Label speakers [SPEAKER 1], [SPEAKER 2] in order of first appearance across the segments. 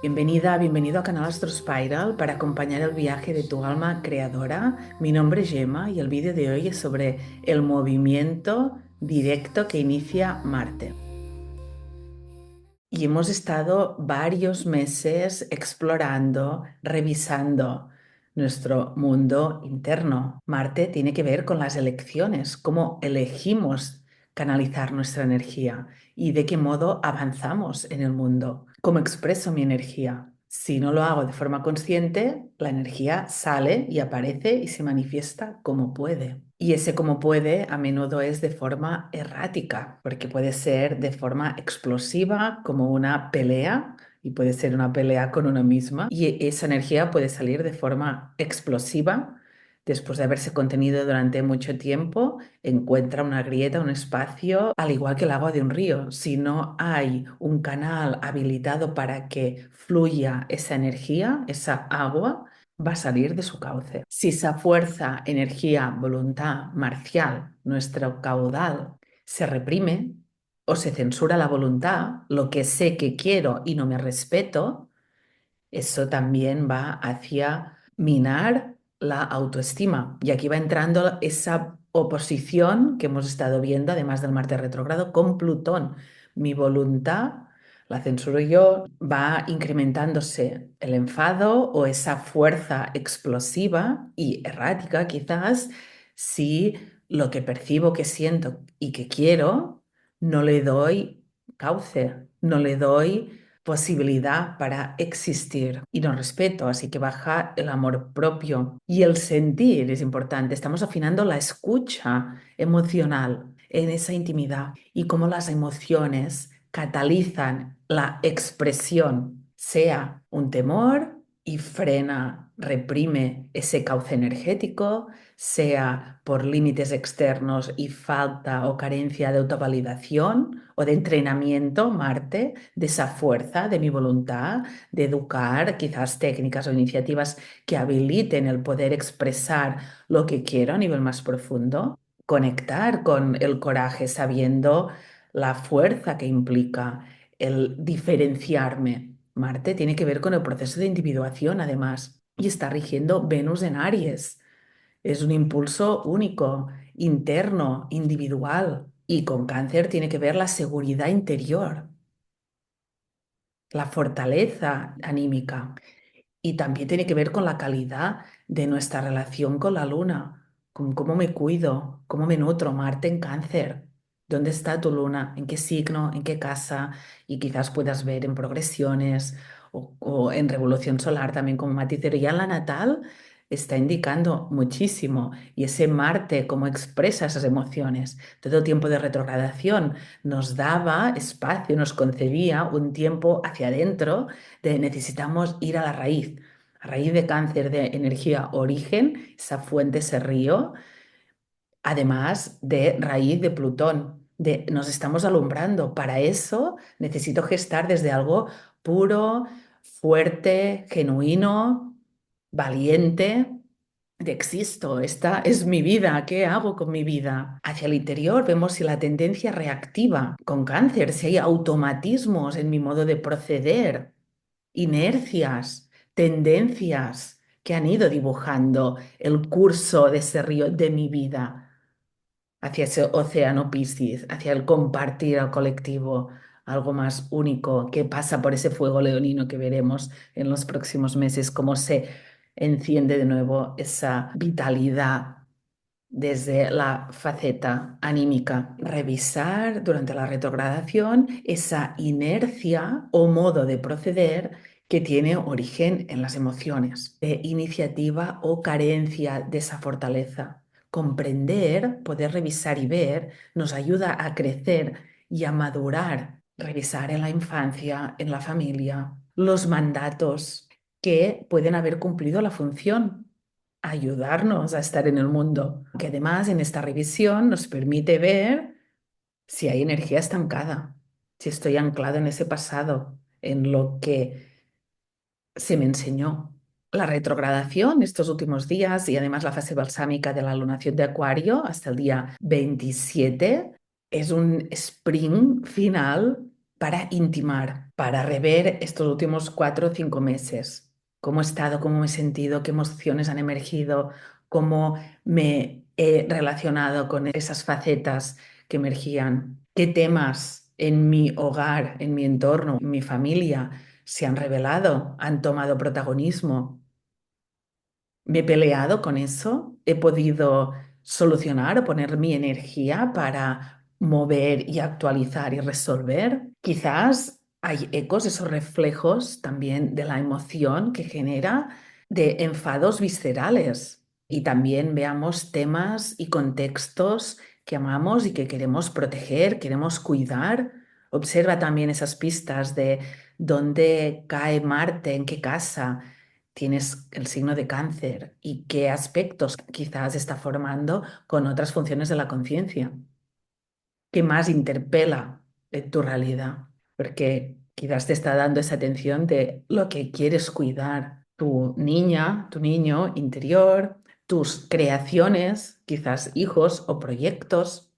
[SPEAKER 1] Bienvenida, bienvenido a Canal Astro Spiral para acompañar el viaje de tu alma creadora. Mi nombre es Gemma y el vídeo de hoy es sobre el movimiento directo que inicia Marte. Y hemos estado varios meses explorando, revisando nuestro mundo interno. Marte tiene que ver con las elecciones, cómo elegimos canalizar nuestra energía y de qué modo avanzamos en el mundo. ¿Cómo expreso mi energía? Si no lo hago de forma consciente, la energía sale y aparece y se manifiesta como puede. Y ese como puede a menudo es de forma errática, porque puede ser de forma explosiva, como una pelea, y puede ser una pelea con una misma. Y esa energía puede salir de forma explosiva. Después de haberse contenido durante mucho tiempo, encuentra una grieta, un espacio, al igual que el agua de un río. Si no hay un canal habilitado para que fluya esa energía, esa agua, va a salir de su cauce. Si esa fuerza, energía, voluntad marcial, nuestro caudal, se reprime o se censura la voluntad, lo que sé que quiero y no me respeto, eso también va hacia minar la autoestima. Y aquí va entrando esa oposición que hemos estado viendo, además del Marte retrógrado, con Plutón. Mi voluntad, la censuro yo, va incrementándose el enfado o esa fuerza explosiva y errática quizás si lo que percibo, que siento y que quiero, no le doy cauce, no le doy posibilidad para existir y no respeto, así que baja el amor propio y el sentir es importante. Estamos afinando la escucha emocional en esa intimidad y cómo las emociones catalizan la expresión, sea un temor y frena, reprime ese cauce energético, sea por límites externos y falta o carencia de autovalidación o de entrenamiento, Marte, de esa fuerza de mi voluntad, de educar quizás técnicas o iniciativas que habiliten el poder expresar lo que quiero a nivel más profundo, conectar con el coraje sabiendo la fuerza que implica el diferenciarme. Marte tiene que ver con el proceso de individuación, además, y está rigiendo Venus en Aries. Es un impulso único, interno, individual. Y con Cáncer tiene que ver la seguridad interior, la fortaleza anímica. Y también tiene que ver con la calidad de nuestra relación con la luna, con cómo me cuido, cómo me nutro. Marte en Cáncer. ¿Dónde está tu luna? ¿En qué signo? ¿En qué casa? Y quizás puedas ver en progresiones o en revolución solar también como matiz. Pero ya en la natal está indicando muchísimo. Y ese Marte, cómo expresa esas emociones. Todo tiempo de retrogradación nos daba espacio, nos concedía un tiempo hacia adentro de necesitamos ir a raíz de Cáncer de energía origen, esa fuente, ese río, además de raíz de Plutón, de nos estamos alumbrando. Para eso necesito gestar desde algo puro, fuerte, genuino, valiente. De existo, esta es mi vida, ¿qué hago con mi vida? Hacia el interior vemos si la tendencia reactiva con Cáncer, si hay automatismos en mi modo de proceder, inercias, tendencias que han ido dibujando el curso de ese río de mi vida hacia ese océano Piscis, hacia el compartir al colectivo, algo más único que pasa por ese fuego leonino que veremos en los próximos meses, cómo se enciende de nuevo esa vitalidad desde la faceta anímica. Revisar durante la retrogradación esa inercia o modo de proceder que tiene origen en las emociones, de iniciativa o carencia de esa fortaleza. Comprender, poder revisar y ver, nos ayuda a crecer y a madurar. Revisar en la infancia, en la familia, los mandatos que pueden haber cumplido la función, ayudarnos a estar en el mundo, que además en esta revisión nos permite ver si hay energía estancada, si estoy anclado en ese pasado, en lo que se me enseñó. La retrogradación estos últimos días y además la fase balsámica de la lunación de Acuario hasta el día 27 es un spring final para intimar, para rever estos últimos 4 o 5 meses. Cómo he estado, cómo me he sentido, qué emociones han emergido, cómo me he relacionado con esas facetas que emergían, qué temas en mi hogar, en mi entorno, en mi familia se han revelado, han tomado protagonismo. Me he peleado con eso, he podido solucionar o poner mi energía para mover y actualizar y resolver. Quizás hay ecos, esos reflejos también de la emoción que genera de enfados viscerales. Y también veamos temas y contextos que amamos y que queremos proteger, queremos cuidar. Observa también esas pistas de dónde cae Marte, en qué casa tienes el signo de cáncer y qué aspectos quizás está formando con otras funciones de la conciencia. ¿Qué más interpela en tu realidad? Porque quizás te está dando esa atención de lo que quieres cuidar, tu niña, tu niño interior, tus creaciones, quizás hijos o proyectos,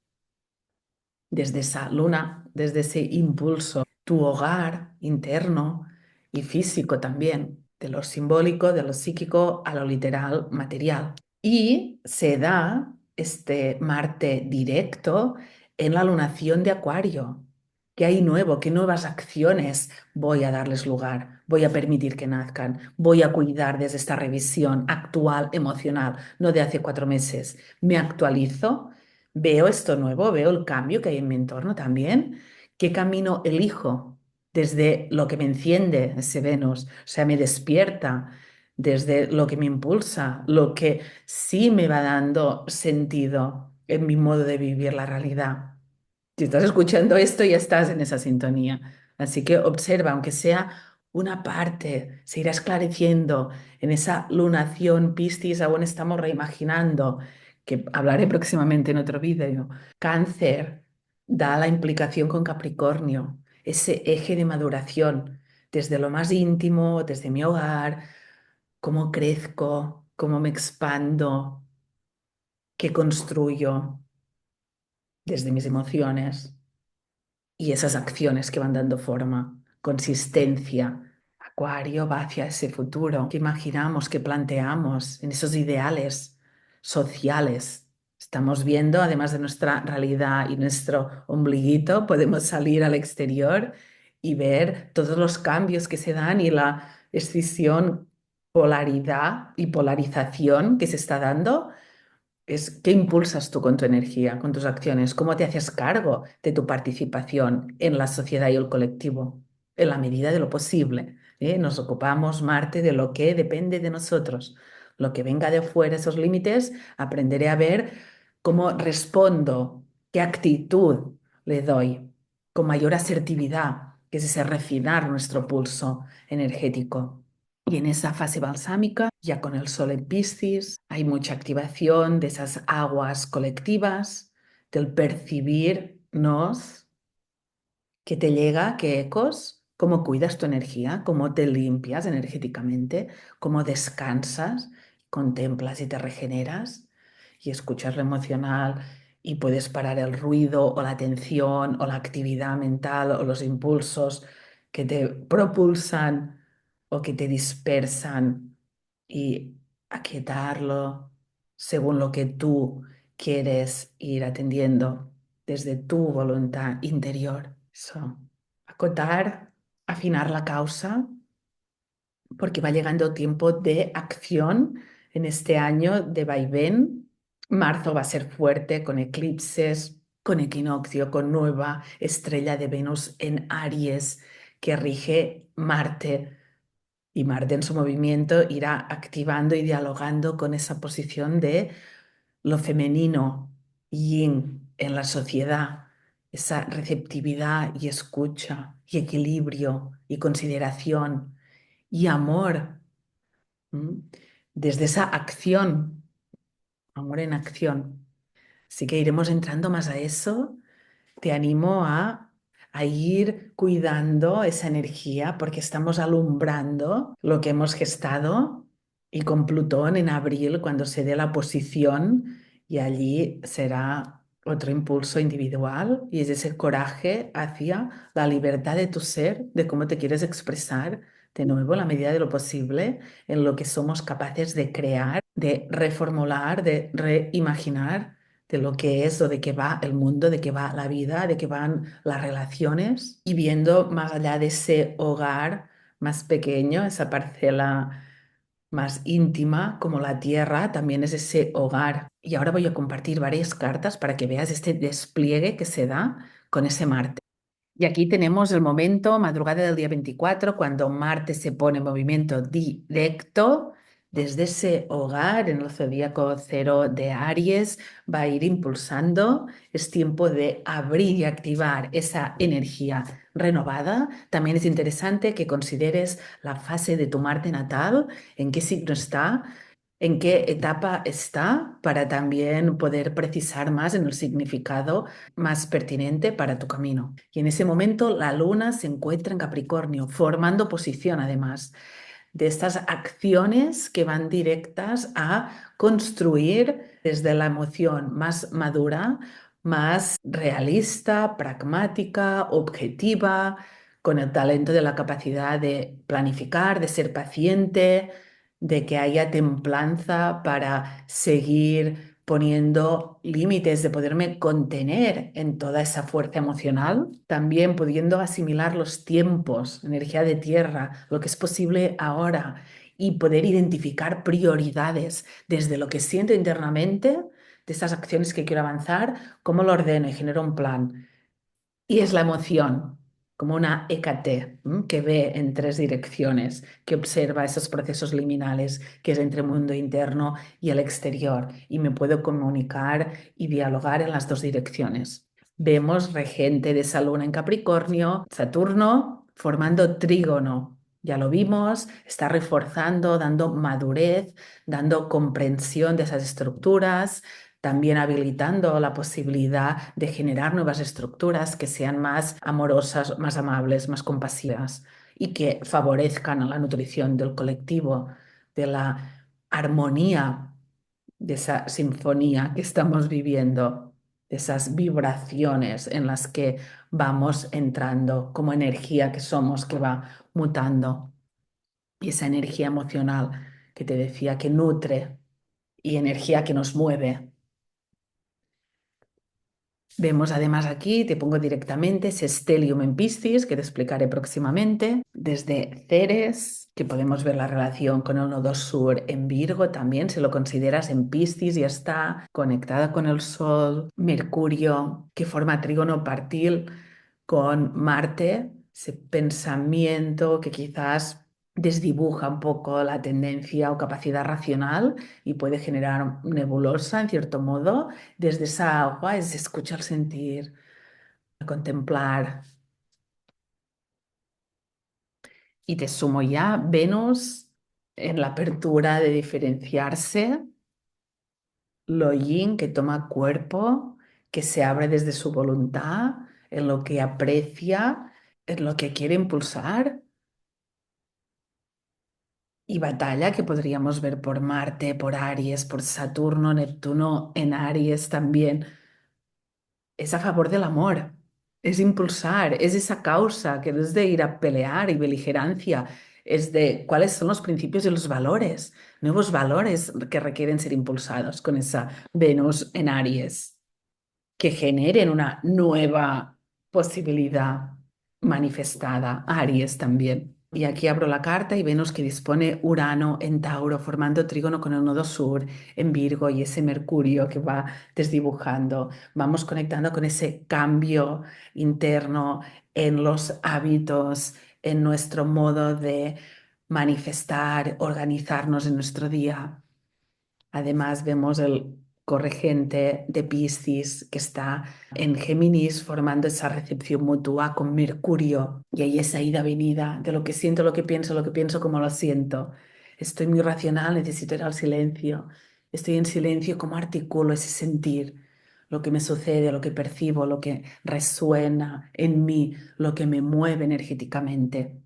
[SPEAKER 1] desde esa luna, desde ese impulso, tu hogar interno y físico también, de lo simbólico, de lo psíquico a lo literal, material. Y se da este Marte directo en la lunación de Acuario. ¿Qué hay nuevo? ¿Qué nuevas acciones voy a darles lugar? Voy a permitir que nazcan. Voy a cuidar desde esta revisión actual, emocional, no de hace 4 meses. Me actualizo, veo esto nuevo, veo el cambio que hay en mi entorno también. ¿Qué camino elijo desde lo que me enciende ese Venus? O sea, me despierta desde lo que me impulsa, lo que sí me va dando sentido en mi modo de vivir la realidad. Si estás escuchando esto, ya estás en esa sintonía. Así que observa, aunque sea una parte, se irá esclareciendo en esa lunación Piscis, aún estamos reimaginando, que hablaré próximamente en otro vídeo. Cáncer da la implicación con Capricornio, ese eje de maduración, desde lo más íntimo, desde mi hogar, cómo crezco, cómo me expando, qué construyo desde mis emociones y esas acciones que van dando forma, consistencia. Acuario va hacia ese futuro que imaginamos, que planteamos en esos ideales sociales. Estamos viendo, además de nuestra realidad y nuestro ombliguito, podemos salir al exterior y ver todos los cambios que se dan y la escisión, polaridad y polarización que se está dando es qué impulsas tú con tu energía, con tus acciones, cómo te haces cargo de tu participación en la sociedad y el colectivo, en la medida de lo posible. ¿Eh? Nos ocupamos, Marte, de lo que depende de nosotros. Lo que venga de fuera, esos límites, aprenderé a ver cómo respondo, qué actitud le doy, con mayor asertividad, que es ese refinar nuestro pulso energético. Y en esa fase balsámica, ya con el sol en Piscis, hay mucha activación de esas aguas colectivas, del percibirnos, que te llega, qué ecos, cómo cuidas tu energía, cómo te limpias energéticamente, cómo descansas, contemplas y te regeneras y escuchas lo emocional y puedes parar el ruido o la atención o la actividad mental o los impulsos que te propulsan o que te dispersan y aquietarlo según lo que tú quieres ir atendiendo desde tu voluntad interior. Eso. Acotar, afinar la causa, porque va llegando tiempo de acción en este año de vaivén. Marzo va a ser fuerte con eclipses, con equinoccio, con nueva estrella de Venus en Aries que rige Marte. Y Marte en su movimiento irá activando y dialogando con esa posición de lo femenino, yin en la sociedad, esa receptividad y escucha y equilibrio y consideración y amor, ¿m? Desde esa acción, amor en acción. Así que iremos entrando más a eso. Te animo a ir cuidando esa energía porque estamos alumbrando lo que hemos gestado y con Plutón en abril, cuando se dé la posición, y allí será otro impulso individual y es ese coraje hacia la libertad de tu ser, de cómo te quieres expresar, de nuevo, en la medida de lo posible, en lo que somos capaces de crear, de reformular, de reimaginar de lo que es o de qué va el mundo, de qué va la vida, de qué van las relaciones y viendo más allá de ese hogar más pequeño, esa parcela más íntima como la tierra, también es ese hogar. Y ahora voy a compartir varias cartas para que veas este despliegue que se da con ese Marte. Y aquí tenemos el momento, madrugada del día 24, cuando Marte se pone en movimiento directo desde ese hogar en el zodíaco cero de Aries, va a ir impulsando. Es tiempo de abrir y activar esa energía renovada. También es interesante que consideres la fase de tu Marte natal, en qué signo está, en qué etapa está, para también poder precisar más en el significado más pertinente para tu camino. Y en ese momento la luna se encuentra en Capricornio, formando posición además de estas acciones que van directas a construir desde la emoción más madura, más realista, pragmática, objetiva, con el talento de la capacidad de planificar, de ser paciente, de que haya templanza para seguir poniendo límites, de poderme contener en toda esa fuerza emocional, también pudiendo asimilar los tiempos, energía de tierra, lo que es posible ahora y poder identificar prioridades desde lo que siento internamente, de esas acciones que quiero avanzar, cómo lo ordeno y genero un plan. Y es la emoción, como una EKT, que ve en tres direcciones, que observa esos procesos liminales, que es entre el mundo interno y el exterior, y me puedo comunicar y dialogar en las dos direcciones. Vemos regente de esa luna en Capricornio, Saturno formando trígono. Ya lo vimos, está reforzando, dando madurez, dando comprensión de esas estructuras, también habilitando la posibilidad de generar nuevas estructuras que sean más amorosas, más amables, más compasivas y que favorezcan a la nutrición del colectivo, de la armonía, de esa sinfonía que estamos viviendo, de esas vibraciones en las que vamos entrando como energía que somos, que va mutando. Y esa energía emocional que te decía que nutre y energía que nos mueve. Vemos además aquí, te pongo directamente, ese Stellium en Piscis, que te explicaré próximamente, desde Ceres, que podemos ver la relación con el nodo sur en Virgo también, si lo consideras en Piscis, ya está conectada con el Sol, Mercurio, que forma trígono partil con Marte, ese pensamiento que quizás desdibuja un poco la tendencia o capacidad racional y puede generar nebulosa en cierto modo. Desde esa agua es escuchar, sentir, contemplar. Y te sumo ya Venus en la apertura de diferenciarse, lo yin que toma cuerpo, que se abre desde su voluntad, en lo que aprecia, en lo que quiere impulsar. Y batalla que podríamos ver por Marte, por Aries, por Saturno, Neptuno en Aries también. Es a favor del amor, es impulsar, es esa causa que no es de ir a pelear y beligerancia, es de cuáles son los principios y los valores, nuevos valores que requieren ser impulsados con esa Venus en Aries, que generen una nueva posibilidad manifestada, Aries también. Y aquí abro la carta y vemos que dispone Urano en Tauro, formando trígono con el nodo sur en Virgo y ese Mercurio que va desdibujando. Vamos conectando con ese cambio interno en los hábitos, en nuestro modo de manifestar, organizarnos en nuestro día. Además, vemos el corregente de Piscis que está en Géminis formando esa recepción mutua con Mercurio y ahí esa ida-venida de lo que pienso, como lo siento. Estoy muy racional, necesito ir al silencio. Estoy en silencio, ¿cómo articulo ese sentir? Lo que me sucede, lo que percibo, lo que resuena en mí, lo que me mueve energéticamente.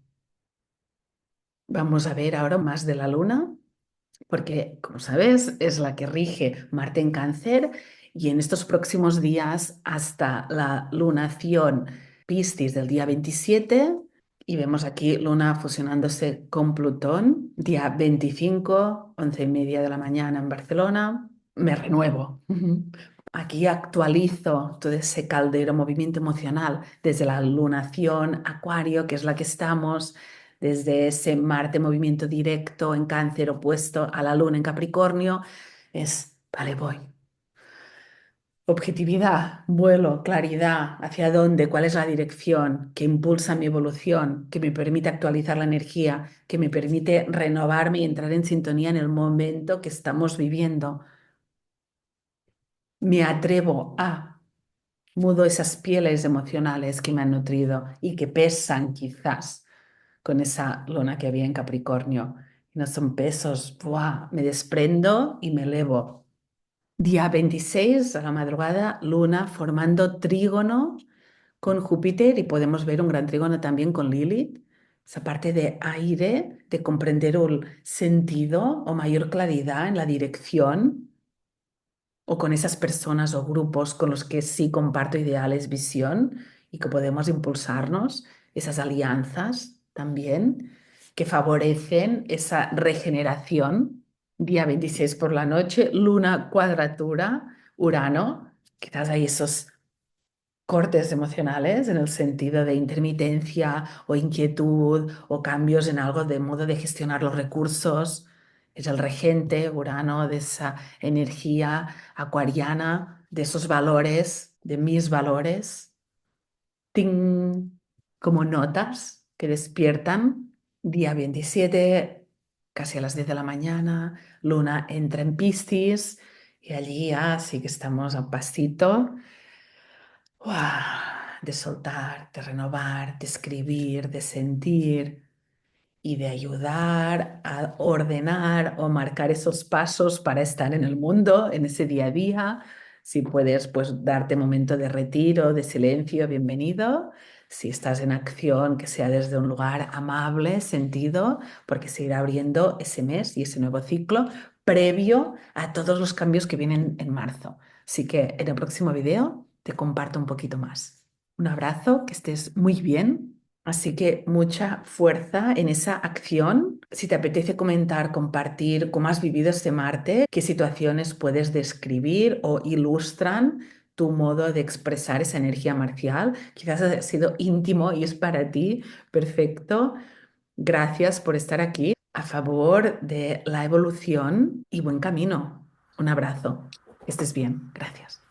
[SPEAKER 1] Vamos a ver ahora más de la luna porque, como sabes, es la que rige Marte en Cáncer Y en estos próximos días, hasta la lunación Piscis del día 27, y vemos aquí Luna fusionándose con Plutón, día 25, 11:30 de la mañana en Barcelona, me renuevo. Aquí actualizo todo ese caldero, movimiento emocional, desde la lunación Acuario, que es la que estamos, desde ese Marte movimiento directo en Cáncer opuesto a la Luna en Capricornio, vale, voy. Objetividad, vuelo, claridad, hacia dónde, cuál es la dirección que impulsa mi evolución, que me permite actualizar la energía, que me permite renovarme y entrar en sintonía en el momento que estamos viviendo. Me atrevo a mudo esas pieles emocionales que me han nutrido y que pesan quizás con esa luna que había en Capricornio. No son pesos, ¡buah! Me desprendo y me elevo. Día 26 a la madrugada, luna formando trígono con Júpiter y podemos ver un gran trígono también con Lilith. Esa parte de aire, de comprender un sentido o mayor claridad en la dirección o con esas personas o grupos con los que sí comparto ideales, visión y que podemos impulsarnos, esas alianzas también que favorecen esa regeneración. Día 26 por la noche, luna cuadratura, Urano, quizás hay esos cortes emocionales en el sentido de intermitencia o inquietud o cambios en algo de modo de gestionar los recursos. Es el regente, Urano, de esa energía acuariana, de esos valores, de mis valores. ¡Ting! Como notas que despiertan. Día 27 casi a las 10 de la mañana, Luna entra en Piscis y allí ya sí que estamos a un pasito. De soltar, de renovar, de escribir, de sentir y de ayudar a ordenar o marcar esos pasos para estar en el mundo, en ese día a día. Si puedes, pues darte momento de retiro, de silencio, bienvenido. Si estás en acción, que sea desde un lugar amable, sentido, porque se irá abriendo ese mes y ese nuevo ciclo previo a todos los cambios que vienen en marzo. Así que en el próximo video te comparto un poquito más. Un abrazo, que estés muy bien. Así que mucha fuerza en esa acción. Si te apetece comentar, compartir cómo has vivido este Marte, qué situaciones puedes describir o ilustran tu modo de expresar esa energía marcial. Quizás ha sido íntimo y es para ti perfecto. Gracias por estar aquí a favor de la evolución y buen camino. Un abrazo. Que estés bien. Gracias.